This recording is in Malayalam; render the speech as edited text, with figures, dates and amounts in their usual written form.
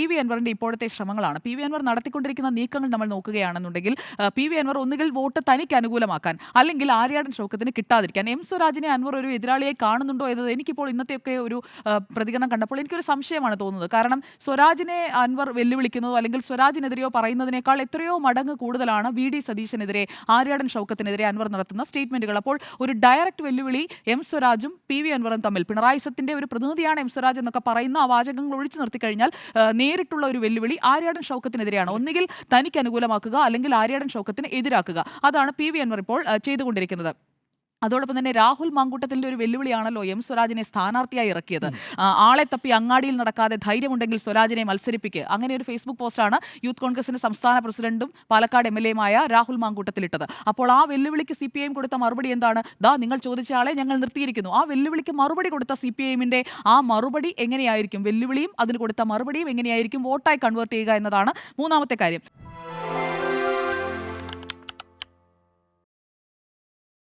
വി അൻവറിന്റെ ഇപ്പോഴത്തെ ശ്രമങ്ങളാണ്. പി വി അൻവർ നടത്തിക്കൊണ്ടിരിക്കുന്ന നീക്കങ്ങൾ നമ്മൾ നോക്കുകയാണെന്നുണ്ടെങ്കിൽ പി വി അൻവർ ഒന്നുകിൽ വോട്ട് തനിക്ക് അനുകൂലമാക്കാൻ, അല്ലെങ്കിൽ ആര്യാടൻ ഷൗക്കത്തിന് കിട്ടാതിരിക്കാൻ. എം സ്വരാജിനെ അൻവർ ഒരു എതിരാളിയെ കാണുന്നുണ്ടോ എന്നത് എനിക്കിപ്പോൾ ഇന്നത്തെയൊക്കെ ഒരു പ്രതികരണം കണ്ടപ്പോൾ എനിക്കൊരു സംശയമാണ് തോന്നുന്നത്. കാരണം സ്വരാജിനെ അൻവർ വെല്ലുവിളിക്കുന്നതോ അല്ലെങ്കിൽ സ്വരാജിനെതിരെയോ പറയുന്നതിനേക്കാൾ എത്രയോ മടങ്ങ് കൂടുതലാണ് വി ഡി സതീശനെതിരെ, ആര്യാടൻ ഷൗക്കത്തിനെതിരെ അൻവർ നടത്തുന്ന സ്റ്റേറ്റ്മെന്റുകൾ. അപ്പോൾ ഒരു ഡയറക്റ്റ് വെല്ലുവിളി എം സ്വരാജും പി വി അൻവറും തമ്മിൽ, പിണറായി സത്തിന്റെ ഒരു പ്രതിനിധിയാണ് എം സ്വരാജ് എന്നൊക്കെ പറയുന്ന ആ വാചകങ്ങൾ ഒഴിച്ചു നിർത്തി കഴിഞ്ഞാൽ നേരിട്ടുള്ള ഒരു വെല്ലുവിളി ആര്യാടൻ ഷൗക്കത്തിനെതിരെയാണ്. ഒന്നുകിൽ തനിക്ക് അനുകൂലമാക്കുക, അല്ലെങ്കിൽ ആര്യാടൻ ഷൗക്കത്തിന് എതിരാക്കുക. അതാണ് പി വി അൻവർ ഇപ്പോൾ ചെയ്തുകൊണ്ടിരിക്കുന്നത്. അതോടൊപ്പം തന്നെ രാഹുൽ മാങ്കൂട്ടത്തിന്റെ ഒരു വെല്ലുവിളിയാണല്ലോ എം സ്വരാജിനെ സ്ഥാനാർത്ഥിയായി ഇറക്കിയത്. ആളെ തപ്പി അങ്ങാടിയിൽ നടക്കാതെ ധൈര്യമുണ്ടെങ്കിൽ സ്വരാജിനെ മത്സരിപ്പിക്കുക, അങ്ങനെ ഒരു ഫേസ്ബുക്ക് പോസ്റ്റാണ് യൂത്ത് കോൺഗ്രസിന്റെ സംസ്ഥാന പ്രസിഡന്റും പാലക്കാട് MLA-യുമായ രാഹുൽ മാങ്കൂട്ടത്തിൽ ഇട്ടത്. അപ്പോൾ ആ വെല്ലുവിളിക്ക് CPIM കൊടുത്ത മറുപടി എന്താണ്? നിങ്ങൾ ചോദിച്ച ആളെ ഞങ്ങൾ നിർത്തിയിരിക്കുന്നു. ആ വെല്ലുവിളിക്ക് മറുപടി കൊടുത്ത CPIM-ന്റെ ആ മറുപടി എങ്ങനെയായിരിക്കും, വെല്ലുവിളിയും അതിന് കൊടുത്ത മറുപടിയും എങ്ങനെയായിരിക്കും വോട്ടായി കൺവേർട്ട് ചെയ്യുക എന്നതാണ് മൂന്നാമത്തെ കാര്യം.